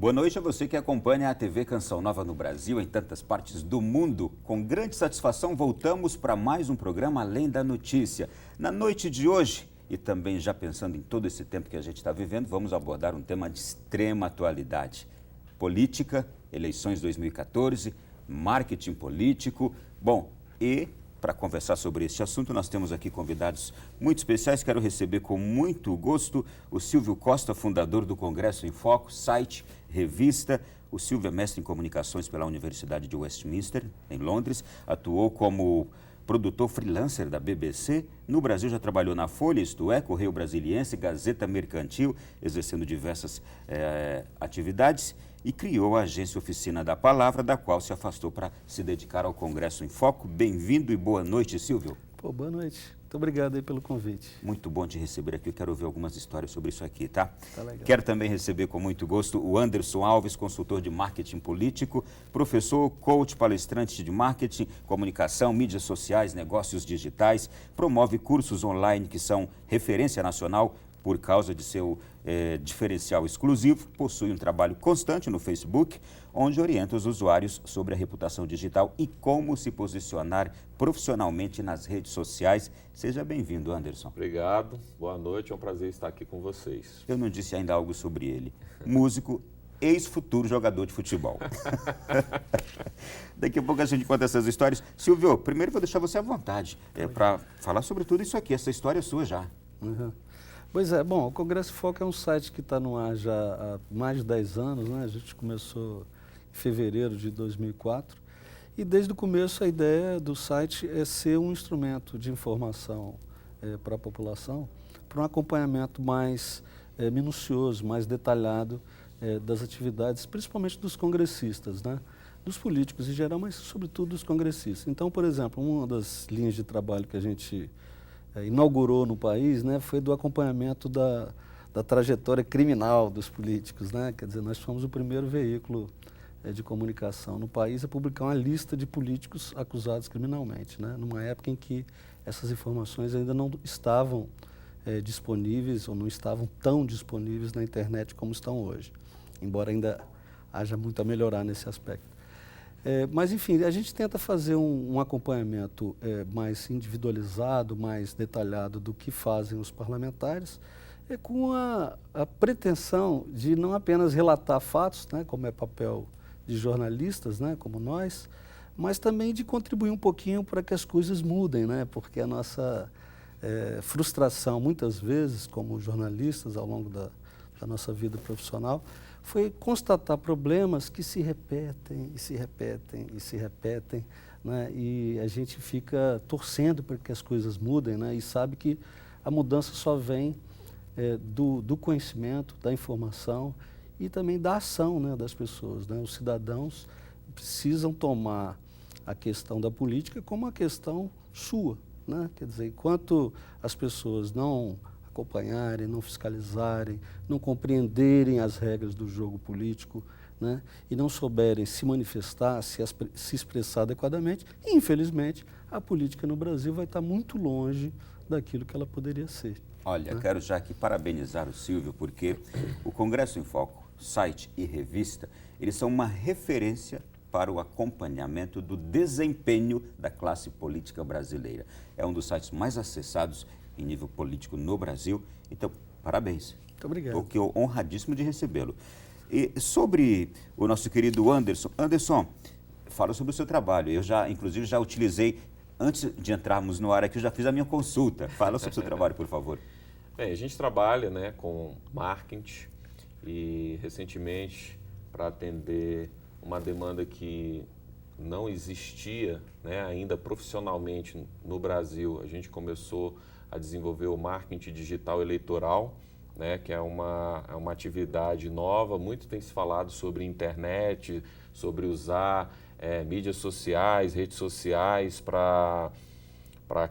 Boa noite a você que acompanha a TV Canção Nova no Brasil, em tantas partes do mundo. Com grande satisfação, voltamos para mais um programa Além da Notícia. Na noite de hoje, e também já pensando em todo esse tempo que a gente está vivendo, vamos abordar um tema de extrema atualidade. Política, eleições 2014, marketing político. Bom, e para conversar sobre este assunto, nós temos aqui convidados muito especiais. Quero receber com muito gosto o Silvio Costa, fundador do Congresso em Foco, site, revista. O Silvio é mestre em comunicações pela Universidade de Westminster, em Londres. Atuou como produtor freelancer da BBC. No Brasil já trabalhou na Folha, isto é, Correio Brasiliense, Gazeta Mercantil, exercendo diversas atividades. E criou a agência Oficina da Palavra, da qual se afastou para se dedicar ao Congresso em Foco. Bem-vindo e boa noite, Silvio. Boa noite. Muito obrigado aí pelo convite. Muito bom te receber aqui. Eu quero ouvir algumas histórias sobre isso aqui, tá? Tá legal. Quero também receber com muito gosto o Anderson Alves, consultor de marketing político, professor, coach, palestrante de marketing, comunicação, mídias sociais, negócios digitais, promove cursos online que são referência nacional por causa de seu diferencial exclusivo, possui um trabalho constante no Facebook, onde orienta os usuários sobre a reputação digital e como se posicionar profissionalmente nas redes sociais. Seja bem-vindo, Anderson. Obrigado, boa noite, é um prazer estar aqui com vocês. Eu não disse ainda algo sobre ele. Músico, ex-futuro jogador de futebol. Daqui a pouco a gente conta essas histórias. Silvio, primeiro vou deixar você à vontade para falar sobre tudo isso aqui. Essa história é sua já. Uhum. Pois é, bom, o Congresso Foco é um site que está no ar já há mais de 10 anos, né? A gente começou em fevereiro de 2004 e desde o começo a ideia do site é ser um instrumento de informação para a população, para um acompanhamento mais minucioso, mais detalhado das atividades, principalmente dos congressistas, né? Dos políticos em geral, mas sobretudo dos congressistas. Então, por exemplo, uma das linhas de trabalho que a gente inaugurou no país, né, foi do acompanhamento da trajetória criminal dos políticos, né? Quer dizer, nós fomos o primeiro veículo de comunicação no país a publicar uma lista de políticos acusados criminalmente, né? Numa época em que essas informações ainda não estavam disponíveis ou não estavam tão disponíveis na internet como estão hoje, embora ainda haja muito a melhorar nesse aspecto. Mas, enfim, a gente tenta fazer um acompanhamento mais individualizado, mais detalhado do que fazem os parlamentares, com a pretensão de não apenas relatar fatos, né, como é papel de jornalistas, né, como nós, mas também de contribuir um pouquinho para que as coisas mudem, né, porque a nossa frustração, muitas vezes, como jornalistas, ao longo da nossa vida profissional, foi constatar problemas que se repetem e se repetem e se repetem, né? E a gente fica torcendo para que as coisas mudem, né? E sabe que a mudança só vem do conhecimento, da informação e também da ação, né, das pessoas, né? Os cidadãos precisam tomar a questão da política como uma questão sua, né? Quer dizer, enquanto as pessoas não acompanharem, não fiscalizarem, não compreenderem as regras do jogo político, né, e não souberem se manifestar, se expressar adequadamente, infelizmente, a política no Brasil vai estar muito longe daquilo que ela poderia ser. Olha, quero já aqui parabenizar o Silvio, porque o Congresso em Foco, site e revista, eles são uma referência para o acompanhamento do desempenho da classe política brasileira. É um dos sites mais acessados em nível político no Brasil. Então, parabéns. Muito obrigado. Estou honradíssimo de recebê-lo. E sobre o nosso querido Anderson. Anderson, fala sobre o seu trabalho. Eu já, inclusive, já utilizei, antes de entrarmos no ar aqui, eu já fiz a minha consulta. Fala sobre o seu trabalho, por favor. Bem, a gente trabalha, né, com marketing e, recentemente, para atender uma demanda que não existia, né, ainda profissionalmente no Brasil, a gente começou a desenvolver o marketing digital eleitoral, né, que é uma atividade nova. Muito tem se falado sobre internet, sobre usar mídias sociais, redes sociais para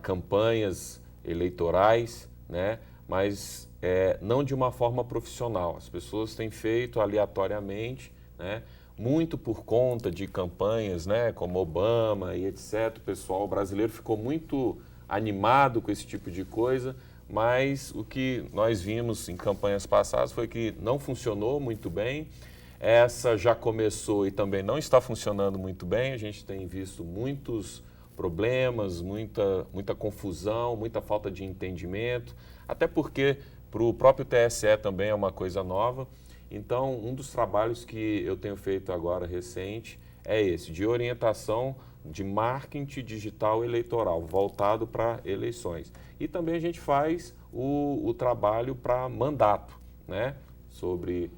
campanhas eleitorais, né, mas não de uma forma profissional. As pessoas têm feito aleatoriamente, né, muito por conta de campanhas, né, como Obama e etc. O brasileiro ficou muito animado com esse tipo de coisa, mas o que nós vimos em campanhas passadas foi que não funcionou muito bem. Essa já começou e também não está funcionando muito bem. A gente tem visto muitos problemas, muita confusão, muita falta de entendimento, até porque para o próprio TSE também é uma coisa nova. Então, um dos trabalhos que eu tenho feito agora recente é esse, de orientação de marketing digital eleitoral, voltado para eleições. E também a gente faz o trabalho para mandato, né? Sobre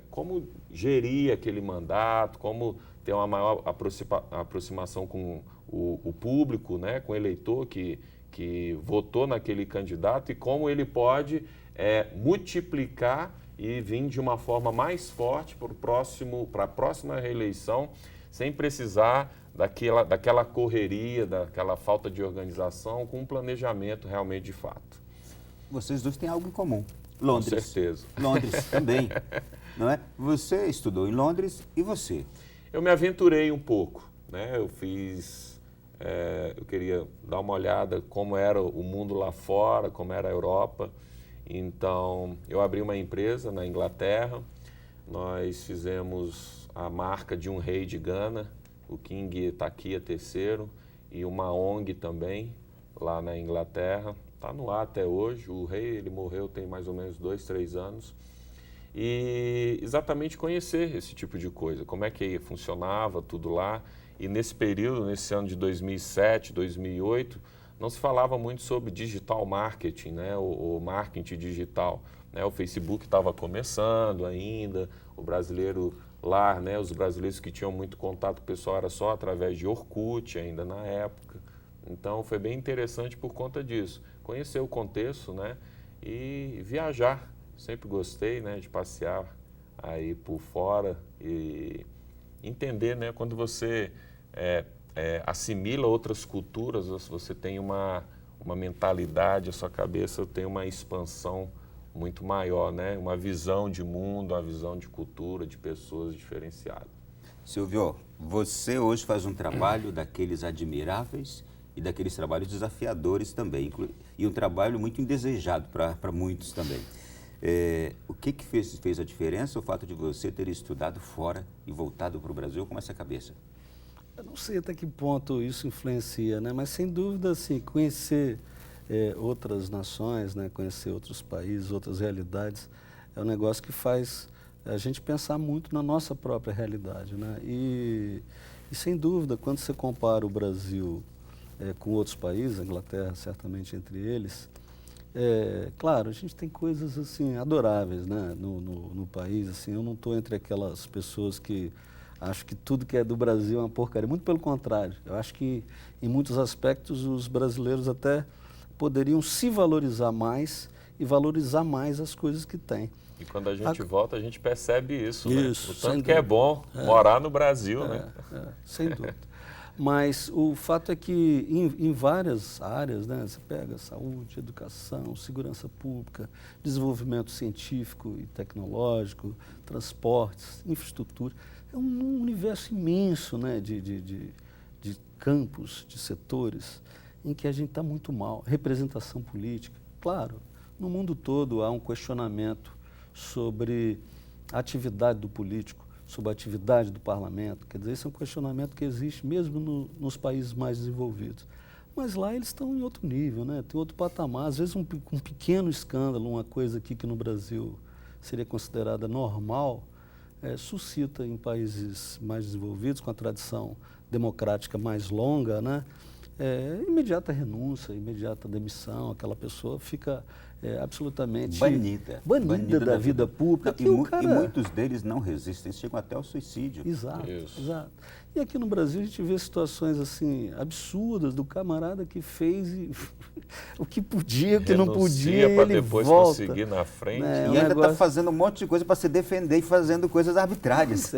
como gerir aquele mandato, como ter uma maior aproximação com o público, né? Com o eleitor que votou naquele candidato e como ele pode multiplicar e vir de uma forma mais forte para a próxima reeleição, sem precisar daquela correria, daquela falta de organização, com um planejamento realmente de fato. Vocês dois têm algo em comum. Londres. Com certeza. Londres também, não é? Você estudou em Londres e você? Eu me aventurei um pouco, né? Eu queria dar uma olhada como era o mundo lá fora, como era a Europa. Então, eu abri uma empresa na Inglaterra, nós fizemos a marca de um rei de Gana, o King Takia III, e uma ONG também, lá na Inglaterra. Está no ar até hoje, o rei ele morreu tem mais ou menos 2, 3 anos. E exatamente conhecer esse tipo de coisa, como é que funcionava tudo lá. E nesse período, nesse ano de 2007, 2008, não se falava muito sobre digital marketing, né? O marketing digital, né? O Facebook estava começando ainda, o brasileiro lá, né? Os brasileiros que tinham muito contato com o pessoal era só através de Orkut ainda na época. Então foi bem interessante por conta disso, conhecer o contexto, né? E viajar. Sempre gostei, né? De passear aí por fora e entender, né? Quando você assimila outras culturas, você tem uma mentalidade, a sua cabeça tem uma expansão muito maior, né? Uma visão de mundo, uma visão de cultura, de pessoas diferenciadas. Silvio, você hoje faz um trabalho daqueles admiráveis e daqueles trabalhos desafiadores também, e um trabalho muito indesejado para muitos também. O que fez a diferença, o fato de você ter estudado fora e voltado para o Brasil com essa cabeça? Eu não sei até que ponto isso influencia, né? Mas sem dúvida, assim, conhecer outras nações, né? Conhecer outros países, outras realidades, é um negócio que faz a gente pensar muito na nossa própria realidade, né? E sem dúvida, quando você compara o Brasil com outros países, a Inglaterra certamente entre eles, claro, a gente tem coisas assim adoráveis, né? No país, assim, eu não estou entre aquelas pessoas que acho que tudo que é do Brasil é uma porcaria. Muito pelo contrário. Eu acho que, em muitos aspectos, os brasileiros até poderiam se valorizar mais e valorizar mais as coisas que têm. E quando a gente volta, a gente percebe isso, né? Isso, O tanto que é bom morar no Brasil, né? Sem dúvida. Mas o fato é que em várias áreas, né, você pega saúde, educação, segurança pública, desenvolvimento científico e tecnológico, transportes, infraestrutura, é um universo imenso, né, de campos, de setores, em que a gente está muito mal. Representação política, claro, no mundo todo há um questionamento sobre a atividade do político, sobre a atividade do parlamento. Quer dizer, esse é um questionamento que existe mesmo nos países mais desenvolvidos. Mas lá eles estão em outro nível, né? Tem outro patamar. Às vezes um pequeno escândalo, uma coisa aqui que no Brasil seria considerada normal, suscita em países mais desenvolvidos, com a tradição democrática mais longa, né? Imediata renúncia, imediata demissão, aquela pessoa fica absolutamente banida da vida pública. E muitos deles não resistem, chegam até ao suicídio. Exato, exato. E aqui no Brasil a gente vê situações assim absurdas do camarada que fez o que podia, o que não podia, e ele depois volta. Conseguir na frente. Né? E ainda está fazendo um monte de coisa para se defender e fazendo coisas arbitrárias.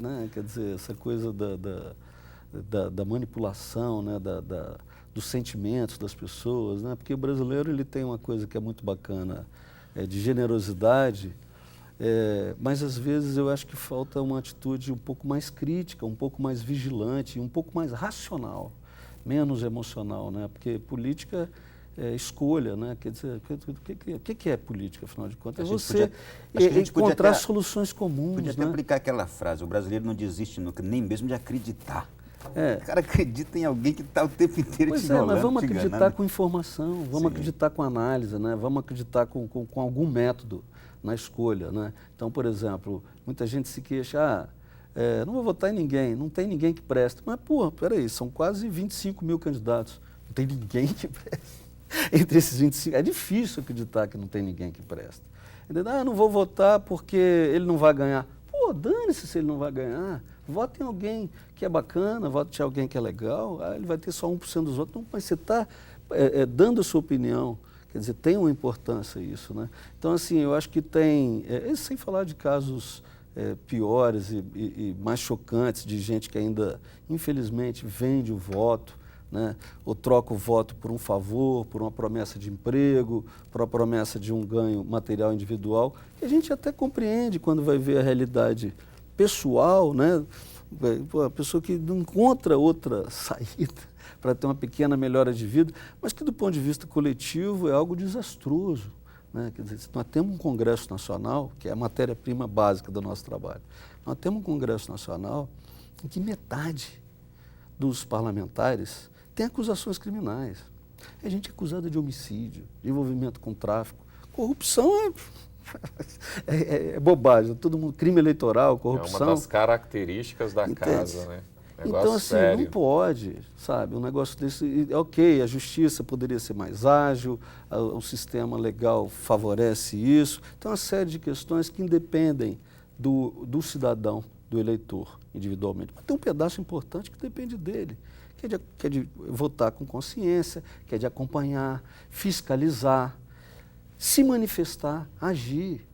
Né? Quer dizer, essa coisa da manipulação, né? Dos sentimentos das pessoas, né? Porque o brasileiro ele tem uma coisa que é muito bacana, de generosidade, mas às vezes eu acho que falta uma atitude um pouco mais crítica, um pouco mais vigilante, um pouco mais racional, menos emocional, né? Porque política escolha, né? Quer dizer, o que é política, afinal de contas? É A gente você podia- acho que a gente podia encontrar até- soluções comuns, Podia até né? aplicar aquela frase, o brasileiro não desiste nunca, nem mesmo de acreditar. É. O cara acredita em alguém que está o tempo inteiro Pois te é, enrolando, mas vamos te acreditar enganando. com informação, vamos Sim. acreditar com análise, né? Vamos acreditar com algum método na escolha, né? Então, por exemplo, muita gente se queixa, não vou votar em ninguém, não tem ninguém que preste. Mas, pô, peraí, são quase 25 mil candidatos, não tem ninguém que preste. Entre esses 25, é difícil acreditar que não tem ninguém que presta. Entendeu? Não vou votar porque ele não vai ganhar. Pô, dane-se se ele não vai ganhar. Vote em alguém que é bacana, vote em alguém que é legal, ele vai ter só 1% dos votos. Não, mas você está dando a sua opinião, quer dizer, tem uma importância isso, né? Então, assim, eu acho que tem, sem falar de casos piores e mais chocantes, de gente que ainda, infelizmente, vende o voto, né? Ou troca o voto por um favor, por uma promessa de emprego, por uma promessa de um ganho material individual, que a gente até compreende quando vai ver a realidade pessoal, né? Pô, a pessoa que não encontra outra saída para ter uma pequena melhora de vida, mas que do ponto de vista coletivo é algo desastroso, né? Quer dizer, nós temos um Congresso Nacional, que é a matéria-prima básica do nosso trabalho, nós temos um Congresso Nacional em que metade dos parlamentares tem acusações criminais. É gente acusada de homicídio, de envolvimento com tráfico. Corrupção é bobagem, todo mundo, crime eleitoral, corrupção. É uma das características da Entende? casa, né? Negócio Então, assim, sério. não pode, sabe, um negócio desse, ok, a justiça poderia ser mais ágil, o sistema legal favorece isso, tem uma série de questões que independem do cidadão, do eleitor, individualmente. Mas tem um pedaço importante que depende dele, que é de votar com consciência, que é de acompanhar, fiscalizar, se manifestar, agir,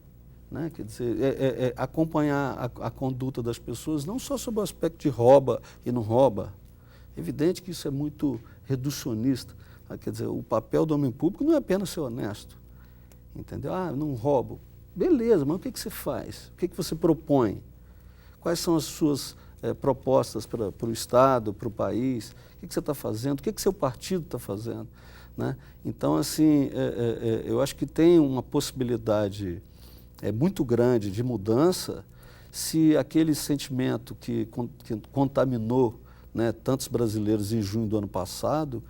né? Quer dizer, acompanhar a conduta das pessoas, não só sob o aspecto de rouba e não rouba. É evidente que isso é muito reducionista. Quer dizer, o papel do homem público não é apenas ser honesto. Entendeu? Não roubo. Beleza, mas o que você faz? O que você propõe? Quais são as suas propostas para o Estado, para o país? O que você está fazendo? O que seu partido está fazendo? Né? Então, assim, eu acho que tem uma possibilidade muito grande de mudança se aquele sentimento que contaminou, né, tantos brasileiros em junho do ano passado,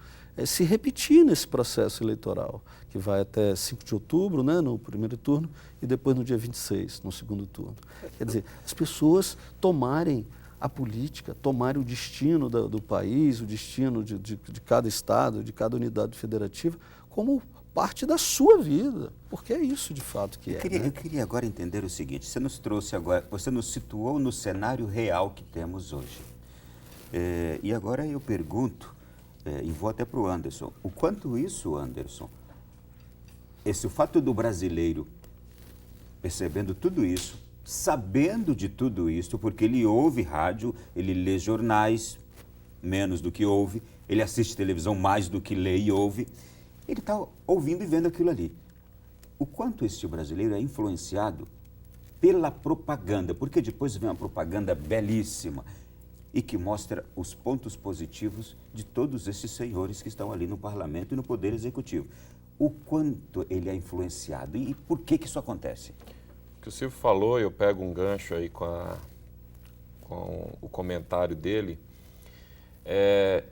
se repetir nesse processo eleitoral, que vai até 5 de outubro, né, no primeiro turno, e depois no dia 26, no segundo turno. Quer dizer, as pessoas tomarem a política, tomarem o destino do país, o destino de cada estado, de cada unidade federativa, como parte da sua vida, porque é isso de fato que né? Eu queria agora entender o seguinte, você nos situou no cenário real que temos hoje. E agora eu pergunto, e vou até para o Anderson, o quanto isso, Anderson, o fato do brasileiro percebendo tudo isso, sabendo de tudo isso, porque ele ouve rádio, ele lê jornais, menos do que ouve, ele assiste televisão mais do que lê e ouve, ele está ouvindo e vendo aquilo ali. O quanto esse brasileiro é influenciado pela propaganda, porque depois vem uma propaganda belíssima e que mostra os pontos positivos de todos esses senhores que estão ali no parlamento e no poder executivo. O quanto ele é influenciado e por que isso acontece? O que o Silvio falou, eu pego um gancho aí com o comentário dele,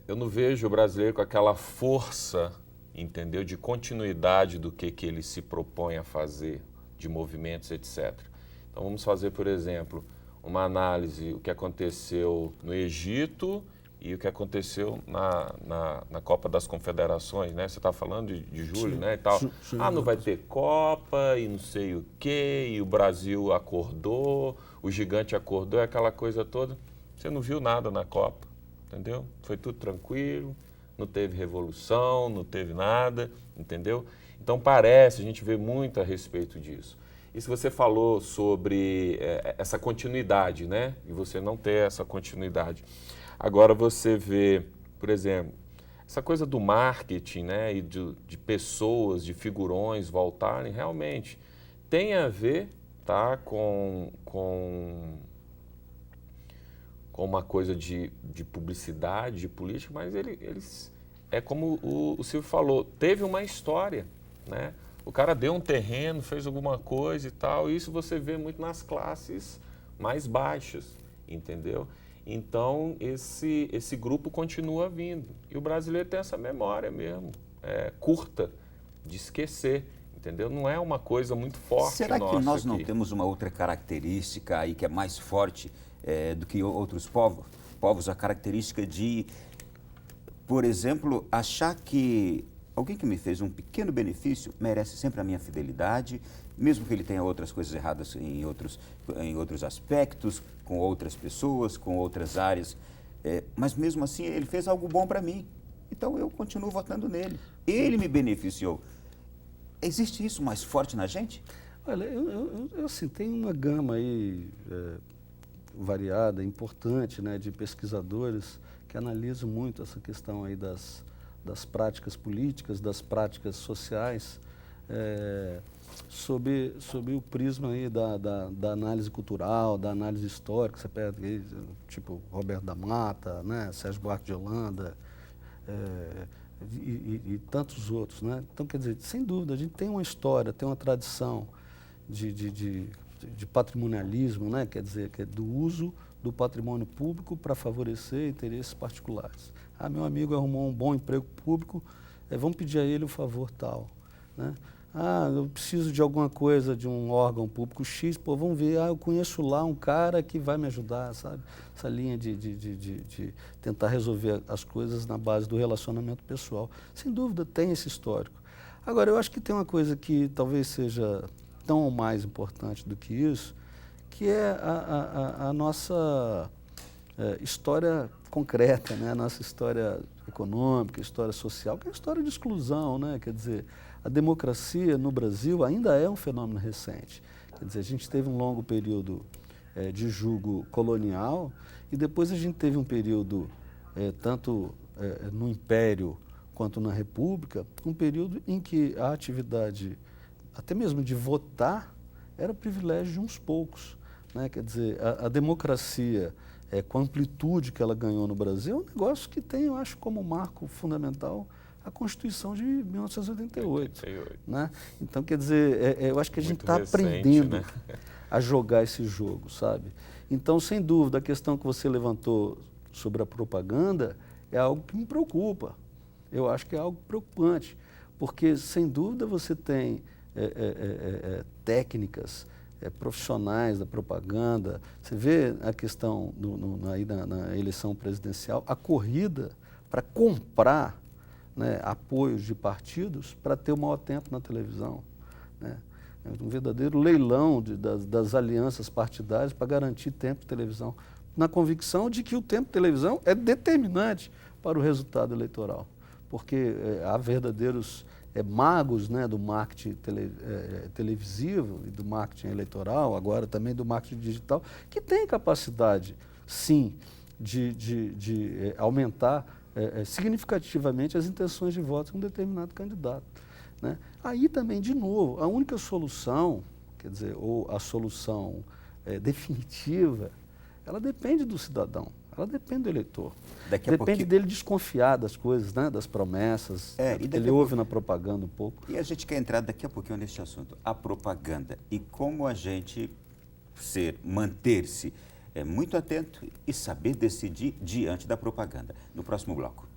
eu não vejo o brasileiro com aquela força, entendeu, de continuidade do que ele se propõe a fazer, de movimentos, etc. Então vamos fazer, por exemplo, uma análise do que aconteceu no Egito e o que aconteceu na Copa das Confederações, né? Você está falando de julho, né, e tal. Sim. Não vai ter Copa e não sei o quê, e o Brasil acordou, o gigante acordou, aquela coisa toda. Você não viu nada na Copa, entendeu? Foi tudo tranquilo, não teve revolução, não teve nada, entendeu? Então a gente vê muito a respeito disso. E se você falou sobre essa continuidade, né? E você não ter essa continuidade. Agora você vê, por exemplo, essa coisa do marketing, né? E de pessoas, de figurões voltarem, realmente tem a ver, tá? Com uma coisa de publicidade, de política, mas eles é como o Silvio falou, teve uma história, né? O cara deu um terreno, fez alguma coisa e tal, isso você vê muito nas classes mais baixas, entendeu? Então, esse grupo continua vindo. E o brasileiro tem essa memória mesmo, curta, de esquecer, entendeu? Não é uma coisa muito forte. Será que nós não aqui. temos uma outra característica aí que é mais forte do que outros povos? A característica de, por exemplo, achar que alguém que me fez um pequeno benefício merece sempre a minha fidelidade, mesmo que ele tenha outras coisas erradas em outros aspectos, com outras pessoas, com outras áreas. Mas mesmo assim ele fez algo bom para mim. Então eu continuo votando nele. Ele me beneficiou. Existe isso mais forte na gente? Olha, eu assim, tem uma gama aí variada, importante, né, de pesquisadores que analisam muito essa questão aí das práticas políticas, das práticas sociais, sob o prisma aí da análise cultural, da análise histórica. Você pega aí, tipo Roberto da Mata, né, Sérgio Buarque de Holanda, e tantos outros, né? Então, quer dizer, sem dúvida, a gente tem uma história, tem uma tradição de patrimonialismo, né? Quer dizer, que é do uso do patrimônio público para favorecer interesses particulares. Ah, meu amigo arrumou um bom emprego público, vamos pedir a ele um favor tal, né? Ah, eu preciso de alguma coisa de um órgão público X, pô, vamos ver, eu conheço lá um cara que vai me ajudar, sabe? Essa linha de tentar resolver as coisas na base do relacionamento pessoal. Sem dúvida, tem esse histórico. Agora, eu acho que tem uma coisa que talvez seja tão ou mais importante do que isso, que é a nossa história concreta, né? A nossa história econômica, história social, que é a história de exclusão, né? Quer dizer, a democracia no Brasil ainda é um fenômeno recente. Quer dizer, a gente teve um longo período de jugo colonial e depois a gente teve um período, tanto no Império quanto na República, um período em que a atividade, até mesmo de votar, era privilégio de uns poucos, né? Quer dizer, a democracia, com a amplitude que ela ganhou no Brasil, é um negócio que tem, eu acho, como marco fundamental a Constituição de 1988. Né? Então, quer dizer, eu acho que a gente está aprendendo, né, a jogar esse jogo, sabe? Então, sem dúvida, a questão que você levantou sobre a propaganda é algo que me preocupa. Eu acho que é algo preocupante, porque, sem dúvida, você tem técnicas profissionais da propaganda. Você vê a questão aí na eleição presidencial, a corrida para comprar, né, apoios de partidos para ter o maior tempo na televisão, né? É um verdadeiro leilão das alianças partidárias para garantir tempo de televisão, na convicção de que o tempo de televisão é determinante para o resultado eleitoral, porque há verdadeiros magos, né, do marketing televisivo e do marketing eleitoral, agora também do marketing digital, que têm capacidade, sim, de aumentar significativamente as intenções de voto de um determinado candidato, né? Aí também, de novo, a única solução, quer dizer, ou a solução definitiva, ela depende do cidadão, ela depende do eleitor. Depende dele desconfiar das coisas, né, das promessas, que ele ouve na propaganda um pouco. E a gente quer entrar daqui a pouquinho neste assunto, a propaganda, e como a gente manter-se muito atento e saber decidir diante da propaganda. No próximo bloco.